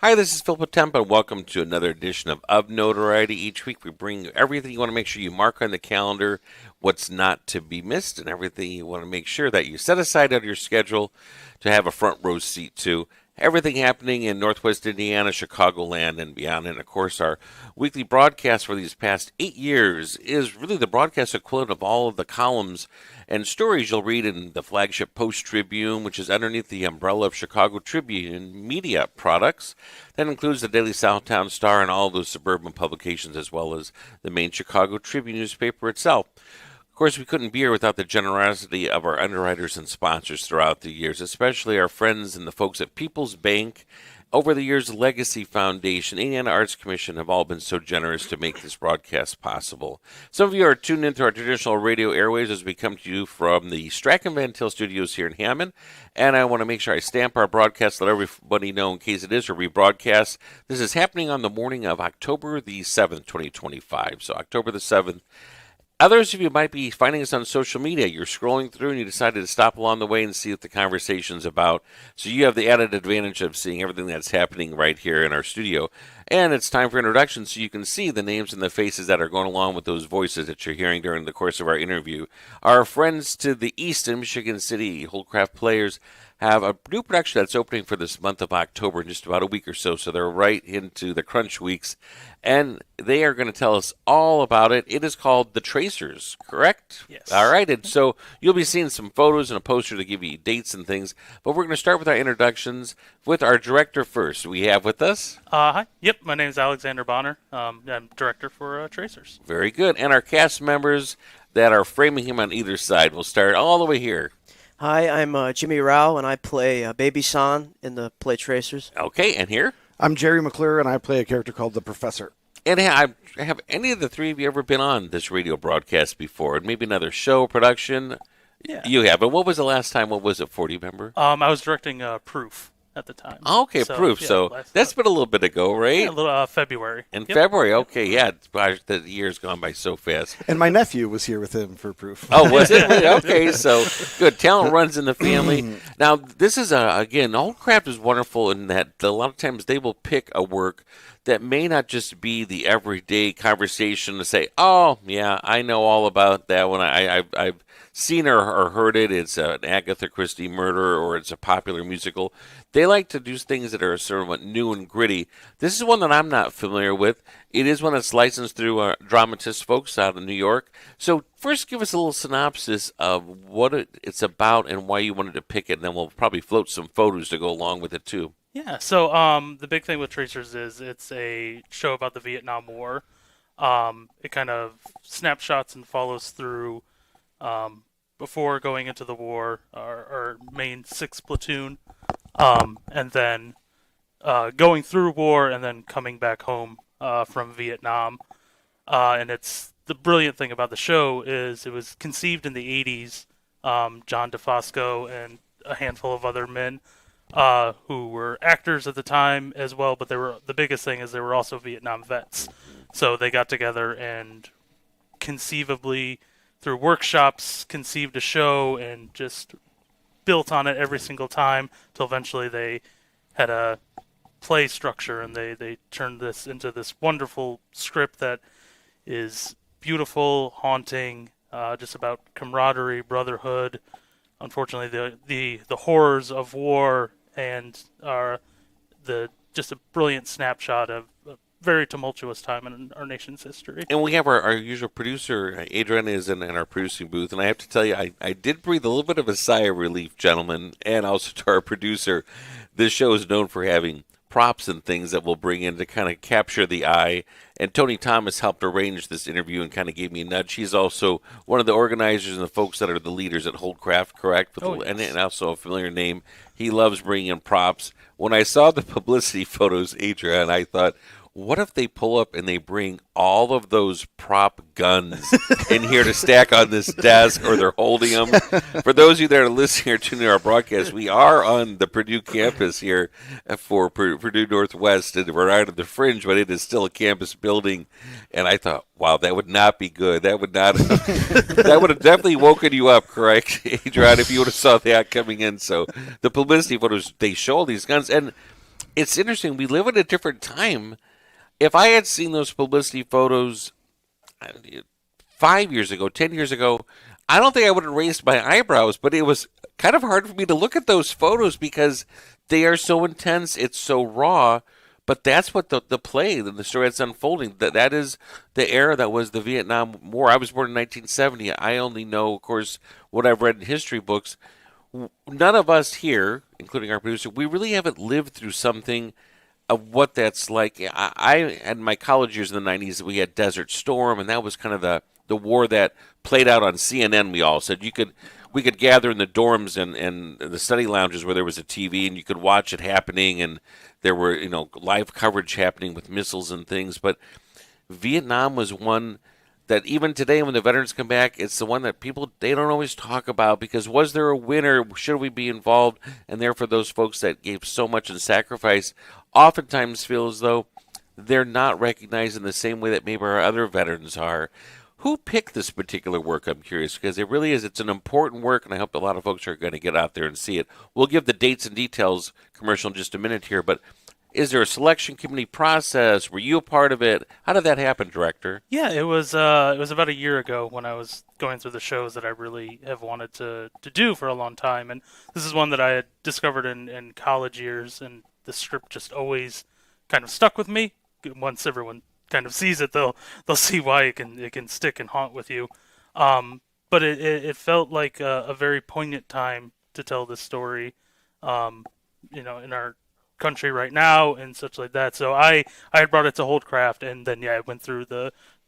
Hi, this is Phil Potempa, and welcome to another edition of Notoriety. Each week we bring you everything you want to make sure you mark on the calendar, what's not to be missed, and everything you want to make sure that you set aside out of your schedule to have a front row seat to. Everything happening in Northwest Indiana, Chicagoland, and beyond. And, of course, our weekly broadcast for these past 8 years is really the broadcast equivalent of all of the columns and stories you'll read in the flagship Post-Tribune, which is underneath the umbrella of Chicago Tribune media products. That includes the Daily Southtown Star and all those suburban publications, as well as the main Chicago Tribune newspaper itself. Of course, we couldn't be here without the generosity of our underwriters and sponsors throughout the years, especially our friends and the folks at People's Bank. Over the years, Legacy Foundation, Indiana Arts Commission have all been so generous to make this broadcast possible. Some of you are tuned into our traditional radio airwaves as we come to you from the Strachan Van Til studios here in Hammond. And I want to make sure I stamp our broadcast, let everybody know in case it is a rebroadcast. This is happening on the morning of October the 7th, 2025. So October the 7th. Others of you might be finding us on social media. You're scrolling through and you decided to stop along the way and see what the conversation's about. So you have the added advantage of seeing everything that's happening right here in our studio. And it's time for introductions so you can see the names and the faces that are going along with those voices that you're hearing during the course of our interview. Our friends to the east in Michigan City, Holdcraft Players, have a new production that's opening for this month of October in just about a week or so. So they're right into the crunch weeks. And they are going to tell us all about it. It is called The Tracers, correct? Yes. All right. And so you'll be seeing some photos and a poster to give you dates and things. But we're going to start with our introductions with our director first. We have with us. Hi. Yep. My name is Alexander Bonner. I'm director for Tracers. Very good. And our cast members that are framing him on either side. We'll start all the way here. Hi, I'm Jimmy Rao, and I play Baby San in the play Tracers. Okay. And here? I'm Jerry McClure, and I play a character called the Professor. And have any of the three of you ever been on this radio broadcast before? And maybe another show, production? Yeah. You have. But what was the last time? What was it for? Do you remember? I was directing Proof at the time. Okay, Proof. Yeah, so that's been a little bit ago, right? Yeah, a little February. In February, okay, yeah. Gosh, the year's gone by so fast. And my nephew was here with him for Proof. Oh, was it? Okay, so good. Talent runs in the family. Now, this is, again, Holdcraft is wonderful in that a lot of times they will pick a work that may not just be the everyday conversation to say, oh, yeah, I know all about that one. I've seen or heard it. It's an Agatha Christie murder or it's a popular musical. They like to do things that are sort of new and gritty. This is one that I'm not familiar with. It is one that's licensed through dramatist folks out of New York. So first give us a little synopsis of what it's about and why you wanted to pick it, and then we'll probably float some photos to go along with it too. Yeah, so the big thing with Tracers is it's a show about the Vietnam War. It kind of snapshots and follows through before going into the war, our main 6th platoon, and then going through war and then coming back home from Vietnam. And it's the brilliant thing about the show is it was conceived in the 80s. John DeFosco and a handful of other men who were actors at the time as well, but the biggest thing is they were also Vietnam vets. So they got together and conceivably, through workshops, conceived a show and just built on it every single time till eventually they had a play structure and they turned this into this wonderful script that is beautiful, haunting, just about camaraderie, brotherhood. Unfortunately, the horrors of war and just a brilliant snapshot of a very tumultuous time in our nation's history. And we have our usual producer, Adrian, is in our producing booth. And I have to tell you, I did breathe a little bit of a sigh of relief, gentlemen, and also to our producer. This show is known for having props and things that we'll bring in to kind of capture the eye. And Tony Thomas helped arrange this interview and kind of gave me a nudge. He's also one of the organizers and the folks that are the leaders at Holdcraft, correct? Yes. And also a familiar name. He loves bringing in props. When I saw the publicity photos, Adrian, I thought, what if they pull up and they bring all of those prop guns in here to stack on this desk, or they're holding them? For those of you that are listening or tuning to our broadcast, we are on the Purdue campus here for Purdue Northwest, and we're out of the fringe, but it is still a campus building. And I thought, wow, that would not be good. That would not. That would have definitely woken you up, correct, Adrian, if you would have saw that coming in. So the publicity photos, they show all these guns, and it's interesting. We live in a different time. If I had seen those publicity photos 5 years ago, 10 years ago, I don't think I would have raised my eyebrows, but it was kind of hard for me to look at those photos because they are so intense. It's so raw. But that's what the play, the story that's unfolding, that is the era that was the Vietnam War. I was born in 1970. I only know, of course, what I've read in history books. None of us here, including our producer, we really haven't lived through something of what that's like. I had my college years in the 90s, we had Desert Storm, and that was kind of the war that played out on CNN. We all said we could gather in the dorms and the study lounges where there was a TV, and you could watch it happening, and there were live coverage happening with missiles and things. But Vietnam was one that even today when the veterans come back, it's the one that people, they don't always talk about because was there a winner? Should we be involved? And therefore those folks that gave so much in sacrifice oftentimes feel as though they're not recognized in the same way that maybe our other veterans are. Who picked this particular work? I'm curious because it really is. It's an important work, and I hope a lot of folks are going to get out there and see it. We'll give the dates and details commercial in just a minute here, but is there a selection committee process? Were you a part of it? How did that happen, Director? Yeah, it was about a year ago when I was going through the shows that I really have wanted to do for a long time, and this is one that I had discovered in college years, and the script just always kind of stuck with me. Once everyone kind of sees it, they'll see why it can stick and haunt with you. But it felt like a very poignant time to tell this story, in our country right now and such like that. So I had brought it to Holdcraft, and then I went through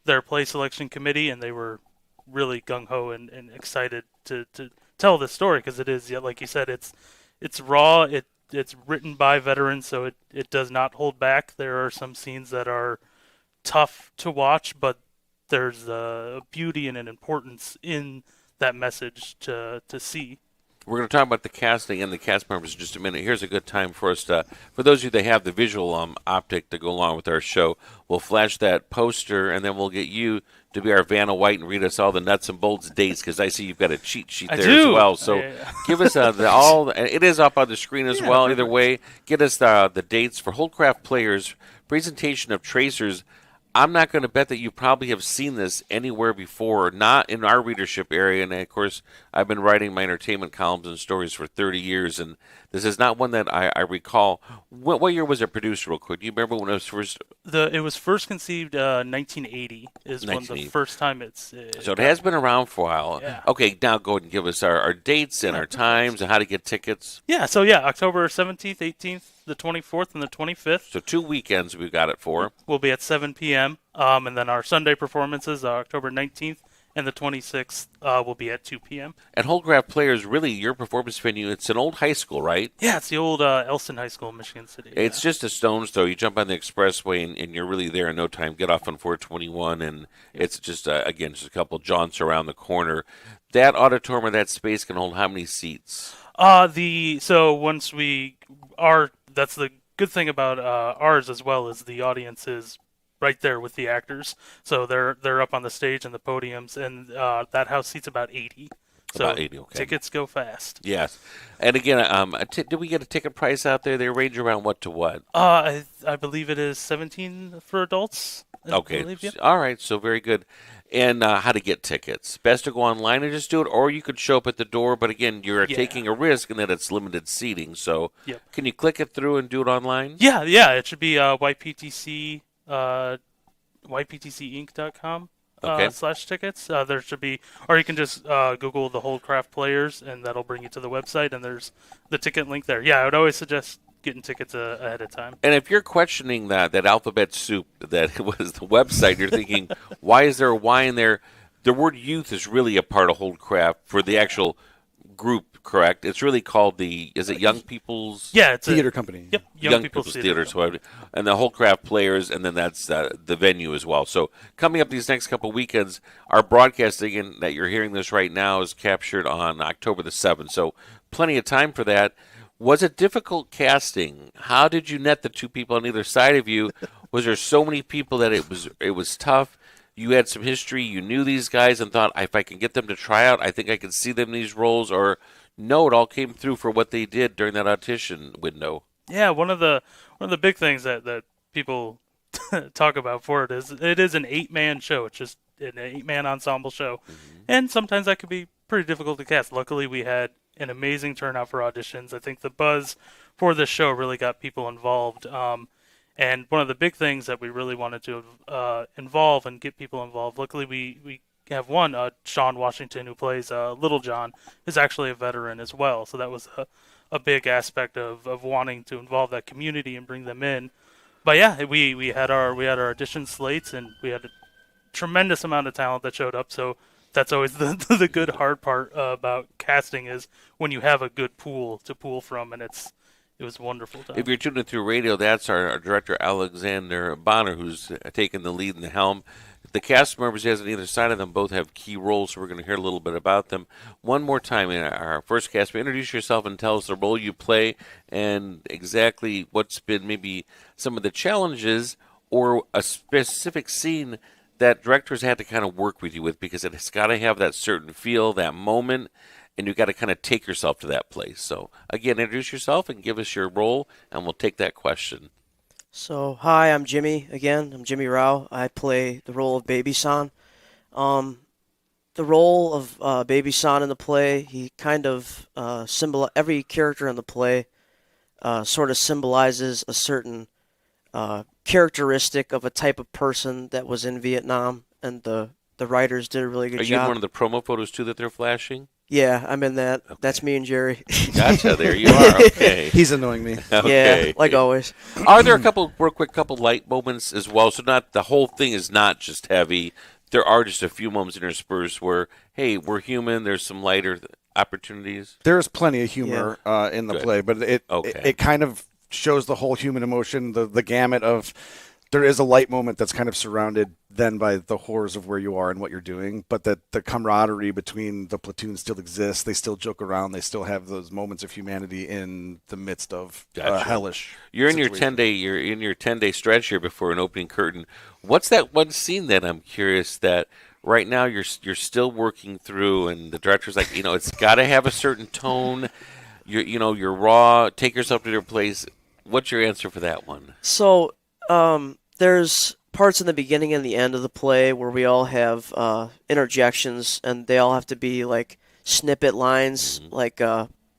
their play selection committee, and they were really gung ho and excited to tell this story because it is, like you said, it's raw. It's written by veterans, so it does not hold back. There are some scenes that are tough to watch, but there's a beauty and an importance in that message to see. We're going to talk about the casting and the cast members in just a minute. Here's a good time for us to, for those of you that have the visual optic to go along with our show, we'll flash that poster, and then we'll get you to be our Vanna White and read us all the nuts and bolts dates, because I see you've got a cheat sheet there as well. So give us it is up on the screen as well. Either way, get us the dates for Holdcraft Players, presentation of Tracers. I'm not going to bet that you probably have seen this anywhere before, not in our readership area. And, of course, I've been writing my entertainment columns and stories for 30 years, and this is not one that I recall. What year was it produced, real quick? Do you remember when it was first? It was first conceived 1980 is when the first time it's... so it has been around for a while. Yeah. Okay, now go ahead and give us our dates and our times and how to get tickets. Yeah, so October 17th, 18th, the 24th, and the 25th. So 2 weekends we've got it for. We'll be at 7 p.m. And then our Sunday performances, October 19th and the 26th, will be at 2 p.m. And Holdcraft Players, really, your performance venue, it's an old high school, right? Yeah, it's the old Elston High School in Michigan City. It's just a stone's throw. You jump on the expressway, and you're really there in no time. Get off on 421, and it's just, again, just a couple jaunts around the corner. That auditorium or that space can hold how many seats? Once that's the good thing about ours as well, is the audience is right there with the actors, so they're up on the stage and the podiums, and that house seats about 80. So about 80, okay. Tickets go fast. Yes, and again, did we get a ticket price out there? They range around what to what? I believe it is $17 for adults. Okay, believe, yeah. All right, so very good. And how to get tickets? Best to go online and just do it, or you could show up at the door. But again, you're taking a risk in that it's limited seating. So can you click it through and do it online? Yeah. It should be YPTC. YPTCinc.com /tickets. There should be, or you can just Google the Holdcraft Players, and that'll bring you to the website, and there's the ticket link there. Yeah, I would always suggest getting tickets ahead of time. And if you're questioning that alphabet soup that was the website, you're thinking, why is there a Y in there? The word youth is really a part of Holdcraft for the actual group, correct? It's really called is it Young People's... Yeah, it's theater company. Yep, Young People's Theater. And the Holdcraft Players, and then that's the venue as well. So coming up these next couple weekends, our broadcasting, that you're hearing this right now, is captured on October the 7th. So plenty of time for that. Was it difficult casting? How did you net the two people on either side of you? Was there so many people that it was tough? You had some history, you knew these guys and thought, if I can get them to try out, I think I can see them in these roles, or no, it all came through for what they did during that audition window? Yeah, one of the big things that people talk about for it is an 8-man show. It's just an 8-man ensemble show, and sometimes that could be pretty difficult to cast. Luckily, we had an amazing turnout for auditions. I think the buzz for this show really got people involved. And one of the big things that we really wanted to involve and get people involved. Luckily, we have one, Sean Washington, who plays Little John, is actually a veteran as well. So that was a big aspect of wanting to involve that community and bring them in. But yeah, we had our audition slates, and we had a tremendous amount of talent that showed up. So that's always the good hard part about casting is when you have a good pool to pull from, and it was wonderful. Time. If you're tuning through radio, that's our director, Alexander Bonner, who's taken the lead in the helm. The cast members he has on either side of them both have key roles, so we're going to hear a little bit about them. One more time, in our first cast, introduce yourself and tell us the role you play and exactly what's been maybe some of the challenges or a specific scene that directors had to kind of work with you with, because it's got to have that certain feel, that moment, and you've got to kind of take yourself to that place. So, again, introduce yourself and give us your role, and we'll take that question. So, hi, I'm Jimmy again. I'm Jimmy Rao. I play the role of Baby San. The role of Baby San in the play, he kind of every character in the play sort of symbolizes a certain characteristic of a type of person that was in Vietnam, and the writers did a really good Are job. you in one of the promo photos, too, that they're flashing? Yeah, I'm in that. Okay. That's me and Jerry. Gotcha, there you are. Okay. He's annoying me. Okay. Yeah, like always. Are there a couple, real quick, couple light moments as well? So not the whole thing is not just heavy. There are just a few moments interspersed where, hey, we're human. There's some lighter opportunities. There's plenty of humor in the Good. play, but it kind of shows the whole human emotion, the gamut of. There is a light moment that's kind of surrounded then by the horrors of where you are and what you're doing, but that the camaraderie between the platoon still exists. They still joke around. They still have those moments of humanity in the midst of hellish. You're in situation. your 10-day stretch here before an opening curtain. What's that one scene that I'm curious that right now you're still working through, and the director's like, it's got to have a certain tone. You're raw. Take yourself to their place. What's your answer for that one? So, there's parts in the beginning and the end of the play where we all have interjections, and they all have to be like snippet lines, like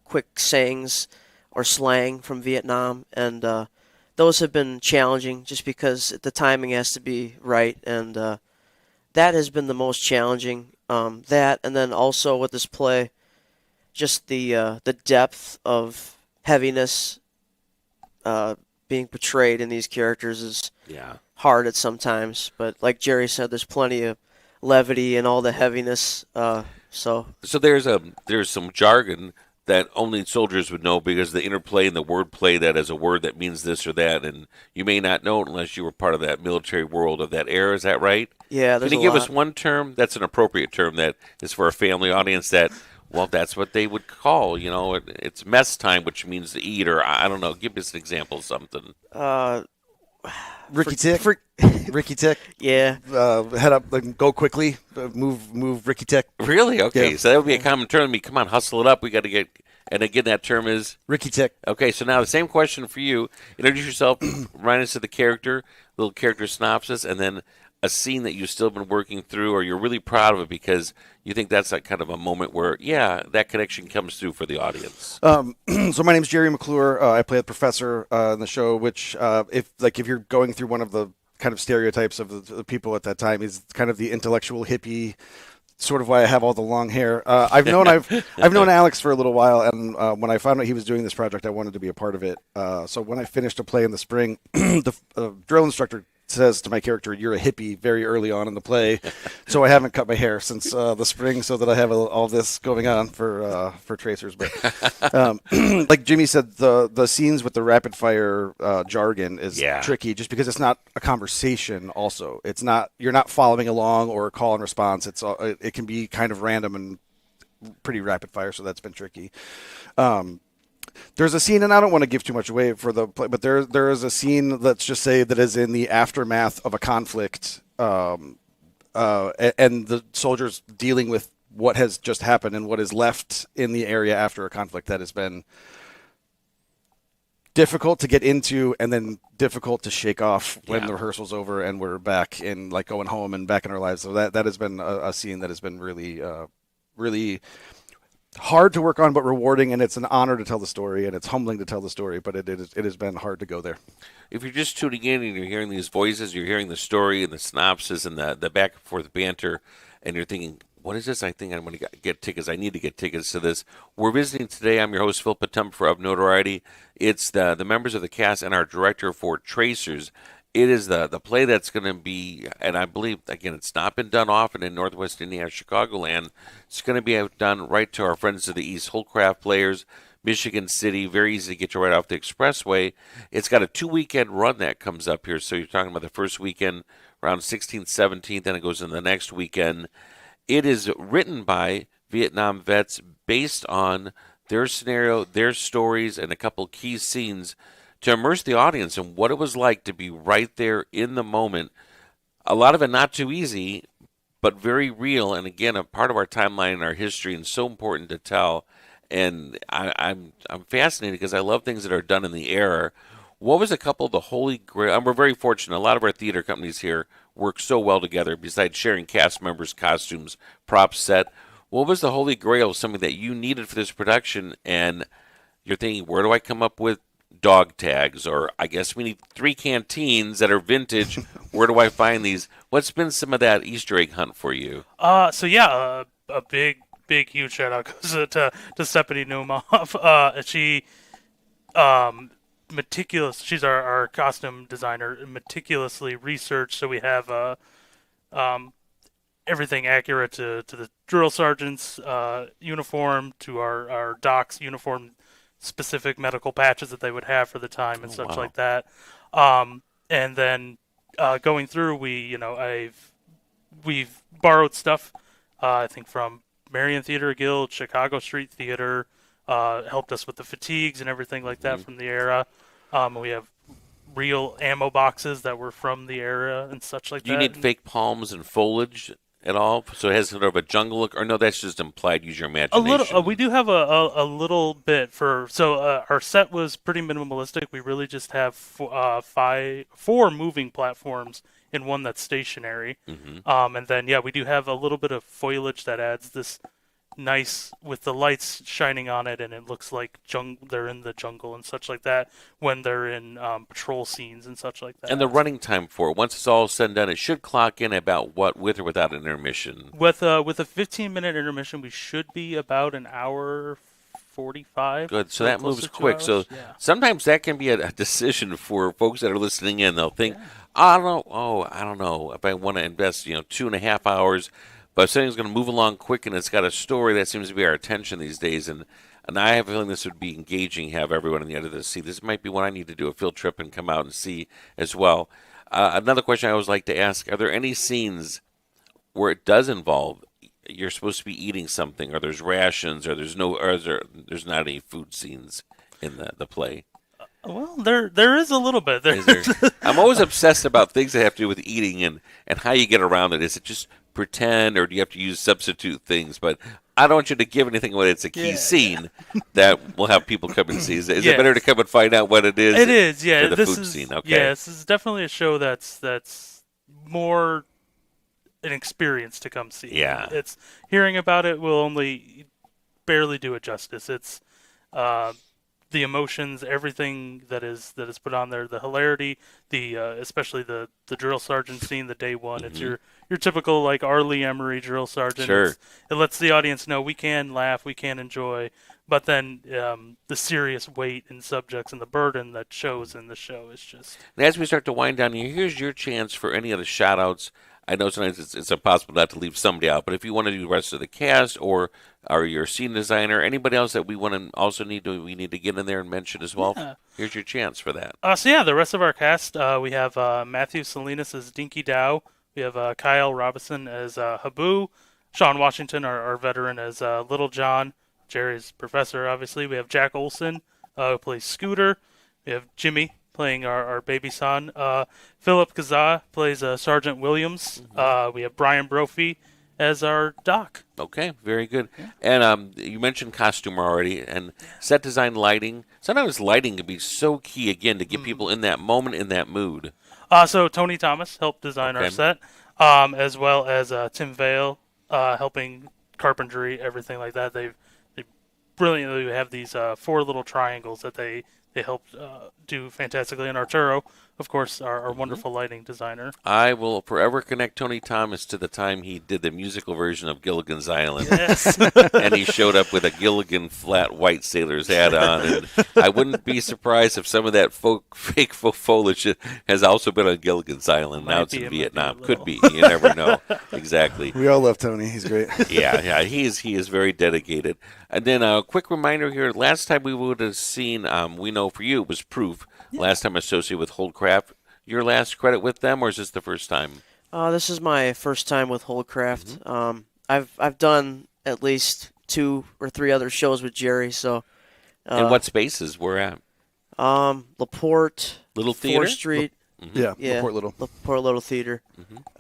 quick sayings or slang from Vietnam, and those have been challenging just because the timing has to be right, and that has been the most challenging. That, and then also with this play, just the depth of heaviness being portrayed in these characters is hard at sometimes. But like Jerry said, there's plenty of levity and all the heaviness. So there's some jargon that only soldiers would know because the interplay and the wordplay that is a word that means this or that, and you may not know it unless you were part of that military world of that era. Is that right? Yeah, there's Can you give lot. us one term that's an appropriate term that is for a family audience that, well, that's what they would call, it's mess time, which means to eat, or I don't know. Give us an example of something. Ricky Tick. Ricky Tick. Yeah. Head up, go quickly. Move Ricky Tick. Really? Okay, Yeah. so that would be a common term. Come on, hustle it up. We got to get, and again, that term is Ricky Tick. Okay, so now the same question for you. Introduce yourself, run us to the character, little character synopsis, and then a scene that you've still been working through, or you're really proud of it because you think that's that kind of a moment where, that connection comes through for the audience. So my name's Jerry McClure. I play the professor in the show, which if you're going through one of the kind of stereotypes of the people at that time, is kind of the intellectual hippie. Sort of why I have all the long hair. I've known Alex for a little while, and when I found out he was doing this project, I wanted to be a part of it. So when I finished a play in the spring, the drill instructor says to my character, "You're a hippie," very early on in the play. So I haven't cut my hair since the spring, so that I have all this going on for tracers. But like Jimmy said, the scenes with the rapid fire jargon is tricky, just because it's not a conversation. Also, it's not, you're not following along or call and response. It can be kind of random and pretty rapid fire, so that's been tricky. There's a scene, and I don't want to give too much away for the play, but there is a scene, let's just say, that is in the aftermath of a conflict, and the soldiers dealing with what has just happened and what is left in the area after a conflict that has been difficult to get into and then difficult to shake off when Yeah. the rehearsal's over and we're back and like going home and back in our lives. So that has been a scene that has been really, really hard to work on, but rewarding. And it's an honor to tell the story, and it's humbling to tell the story, but it has been hard to go there. If you're just tuning in and you're hearing these voices, you're hearing the story and the synopsis and the back and forth banter, and you're thinking, what is this? I think I'm going to get tickets. I need to get tickets to this. We're visiting today. I'm your host, Phil Potempa of Notoriety. It's the members of the cast and our director for Tracers. It is the play that's going to be, and I believe, again, it's not been done often in Northwest Indiana, Chicagoland. It's going to be done right to our friends to the east, Holcraft Players, Michigan City, very easy to get you right off the expressway. It's got a 2-weekend run that comes up here. So you're talking about the first weekend around 16th, 17th, and it goes in the next weekend. It is written by Vietnam vets based on their scenario, their stories, and a couple key scenes to immerse the audience in what it was like to be right there in the moment. A lot of it not too easy, but very real, and again, a part of our timeline and our history, and so important to tell. And I'm fascinated because I love things that are done in the era. What was a couple of the holy grail? And we're very fortunate. A lot of our theater companies here work so well together. Besides sharing cast members, costumes, props, set, what was the holy grail of something that you needed for this production? And you're thinking, where do I come up with dog tags? Or I guess we need 3 canteens that are vintage. Where do I find these? What's been some of that Easter egg hunt for you? So yeah, a big, huge shout out goes to Stephanie Neumoff. She, meticulous. She's our costume designer. Meticulously researched, so we have everything accurate to the drill sergeant's uniform, to our doc's uniform, specific medical patches that they would have for the time and such wow. like that. And then going through, we've borrowed stuff. I think from Marion Theater Guild, Chicago Street Theater, helped us with the fatigues and everything like that from the era. We have real ammo boxes that were from the era and such like Do you that. need fake palms and foliage at all? So it has sort of a jungle look? Or no, that's just implied. Use your A imagination. little. We do have a little bit for. So our set was pretty minimalistic. We really just have 4 moving platforms and 1 that's stationary. And then we do have a little bit of foliage that adds this nice, with the lights shining on it, and it looks like they're in the jungle and such like that when they're in patrol scenes and such like that. And the running time for it, once it's all said and done, it should clock in about what, with or without an intermission? With a 15-minute intermission, we should be about an hour 45. Good. So that close moves to 2 quick. hours. So Yeah. sometimes that can be a decision for folks that are listening in. They'll think, I don't know if I want to invest, 2.5 hours. But if something's going to move along quick and it's got a story, that seems to be our attention these days. And I have a feeling this would be engaging, have everyone on the end of this see. This might be one I need to do a field trip and come out and see as well. Another question I always like to ask, are there any scenes where it does involve you're supposed to be eating something, or there's rations, or there's not any food scenes in the play? Well, there is a little bit. Is there? I'm always obsessed about things that have to do with eating and how you get around it. Is it just pretend, or do you have to use substitute things? But I don't want you to give anything away. It's a key scene that will have people come and see. Is it better to come and find out what it is? It is, yeah. For the food scene, okay. Yeah, this is definitely a show that's more an experience to come see. Yeah. It's hearing about it will only barely do it justice. It's the emotions, everything that is put on there, the hilarity, the especially the drill sergeant scene, the day one. It's your typical like R. Lee Emery drill sergeant. Sure. It lets the audience know we can laugh, we can enjoy, but then the serious weight and subjects and the burden that shows in the show is just. And as we start to wind down here, here's your chance for any of the shout-outs. I know sometimes it's impossible not to leave somebody out, but if you want to do the rest of the cast or your scene designer, anybody else that we want to also need to get in there and mention as well, here's your chance for that. The rest of our cast, we have Matthew Salinas as Dinky Dow. We have Kyle Robinson as Habu. Sean Washington, our veteran, as Little John. Jerry's professor, obviously. We have Jack Olson, who plays Scooter. We have Jimmy playing our baby son. Philip Kazaa plays Sergeant Williams. We have Brian Brophy as our doc. Okay, very good. And you mentioned costume already, and set design, lighting. Sometimes lighting can be so key again to get people in that moment, in that mood. So Tony Thomas helped design our Okay. set, as well as Tim Vale helping carpentry, everything like that. They brilliantly have these 4 little triangles that they helped do fantastically. And Arturo, of course, our wonderful lighting designer. I will forever connect Tony Thomas to the time he did the musical version of Gilligan's Island. Yes. And he showed up with a Gilligan flat white sailor's hat on. And I wouldn't be surprised if some of that fake foliage has also been on Gilligan's Island. Now it's in Vietnam. Could be. You never know. Exactly. We all love Tony. He's great. Yeah. He is very dedicated. And then a quick reminder here. Last time we would have seen, we know for you, it was Proof. Last time associated with Holdcraft. Your last credit with them, or is this the first time? This is my first time with Holdcraft. I've done at least 2 or 3 other shows with Jerry. So, And what spaces we're at? Laporte, Little Theater? 4th Street, Yeah, yeah, Port Little. Laporte Little Theater.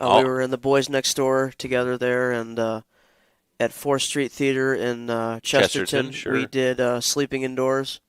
Oh. We were in the Boys Next Door together there, and at 4th Street Theater in Chesterton, sure. we did Sleeping Indoors.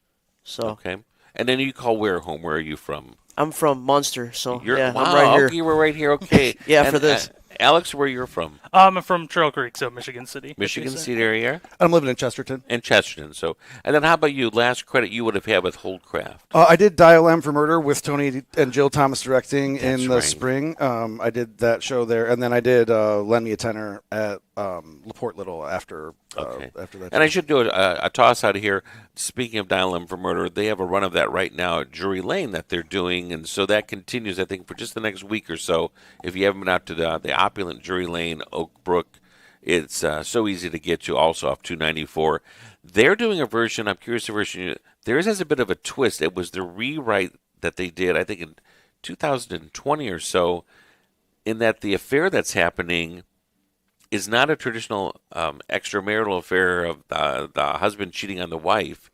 So Okay. And then you call where home? Where are you from? I'm from Munster, so You're, yeah, wow, I'm right here. okay, you were right here. Okay. Yeah, And, for this. Alex, where you're from? I'm from Trail Creek, so Michigan City. Michigan City area? I'm living in Chesterton. And Chesterton. So, and then how about you? Last credit you would have had with Holdcraft. I did Dial M for Murder with Tony and Jill Thomas directing in the right. spring. I did that show there, and then I did Lend Me a Tenor at Laporte Little after after that. And I should do a toss out of here. Speaking of Dial M for Murder, they have a run of that right now at Drury Lane that they're doing, and so that continues, I think, for just the next week or so. If you haven't been out to the opulent Drury Lane, Oak Brook, it's so easy to get to, also off 294. They're doing a version, I'm curious the version, theirs has a bit of a twist. It was the rewrite that they did, I think, in 2020 or so, in that the affair that's happening is not a traditional extramarital affair of the husband cheating on the wife.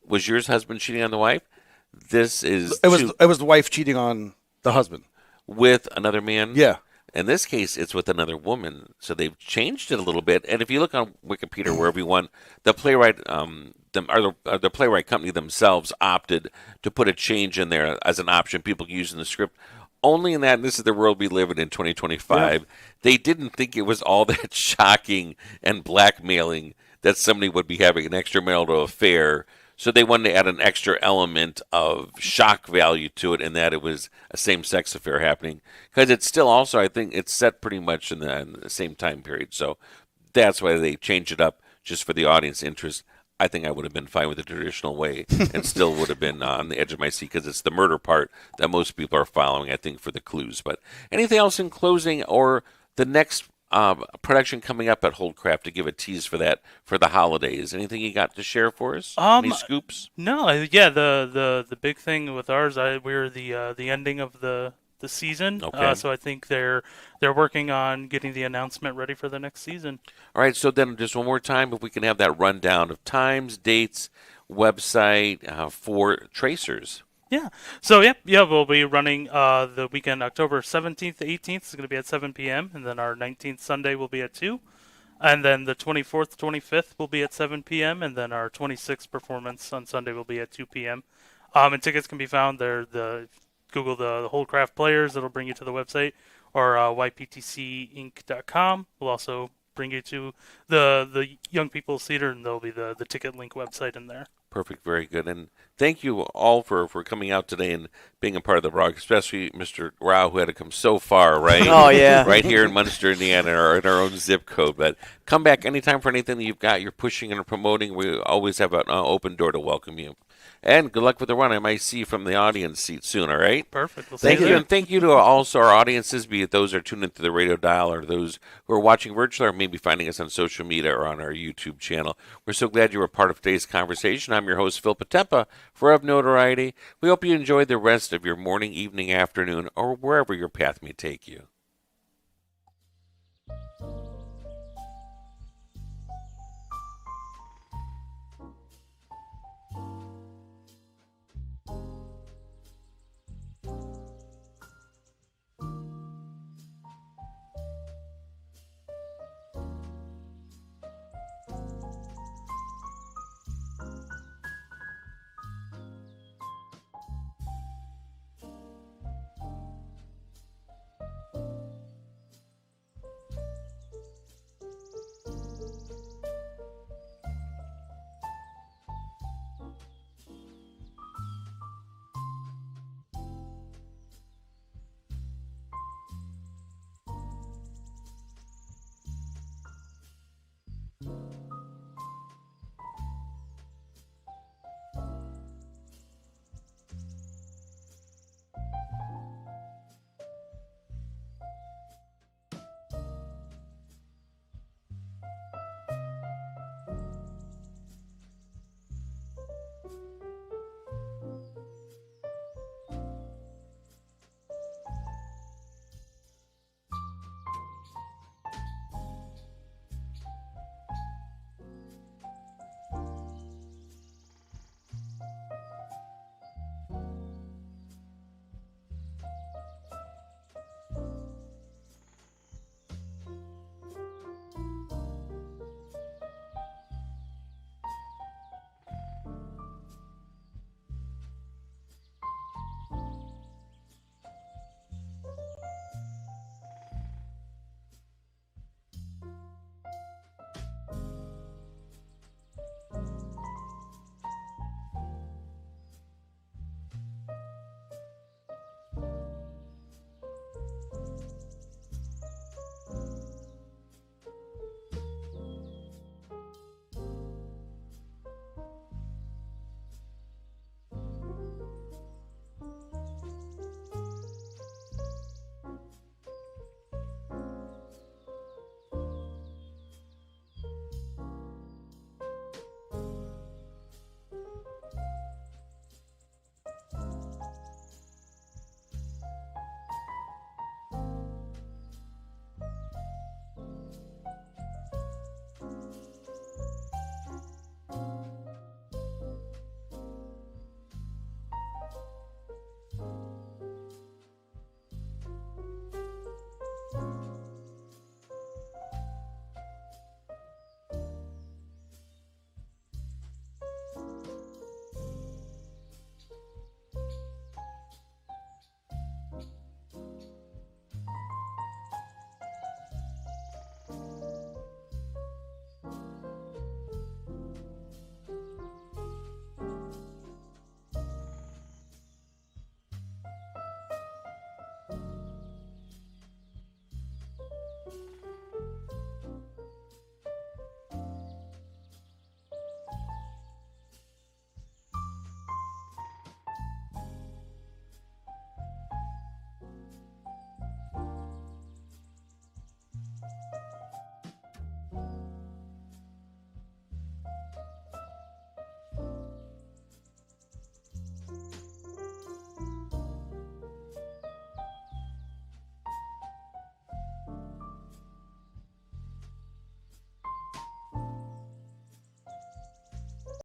Was yours husband cheating on the wife? This is it was the wife cheating on the husband. with another man. Yeah. In this case, it's with another woman. So they've changed it a little bit. And if you look on Wikipedia, wherever you want, the playwright, the playwright company themselves opted to put a change in there as an option people use in the script. Only in that, and this is the world we live in 2025, they didn't think it was all that shocking and blackmailing that somebody would be having an extramarital affair. So they wanted to add an extra element of shock value to it, in that it was a same-sex affair happening. Because it's still also, I think, it's set pretty much in the same time period. So that's why they changed it up, just for the audience interest. I think I would have been fine with the traditional way and still would have been on the edge of my seat, because it's the murder part that most people are following, I think, for the clues. But anything else in closing, or the next production coming up at Holdcraft, to give a tease for that for the holidays? Anything you got to share for us? Any scoops? No, yeah, the big thing with ours, we're the ending of the season. Okay. So I think they're working on getting the announcement ready for the next season. All right, so then just one more time, if we can have that rundown of times, dates, website for Tracers. Yeah. So we'll be running the weekend October 17th to 18th. It's going to be at 7 p.m. and then our 19th Sunday will be at 2. And then the 24th, 25th will be at 7 p.m. and then our 26th performance on Sunday will be at 2 p.m. And tickets can be found there. Google the Holdcraft Players. It'll bring you to the website, or yptcinc.com. We'll also bring you to the Young People's Theater, and there'll be the ticket link website in there. Perfect, very good. And thank you all for coming out today and being a part of the broadcast, especially Mr. Rao, who had to come so far, right? Oh, yeah. Right here in Munster, Indiana, in our own zip code. But come back anytime for anything that you've got, you're pushing and promoting. We always have an open door to welcome you. And good luck with the run. I might see you from the audience seat soon, all right? Perfect. We'll Thank see you. there. And thank you to also our audiences, be it those who are tuned into the radio dial, or those who are watching virtually, or maybe finding us on social media or on our YouTube channel. We're so glad you were part of today's conversation. I'm your host, Phil Potempa, for Of Notoriety. We hope you enjoyed the rest of your morning, evening, afternoon, or wherever your path may take you.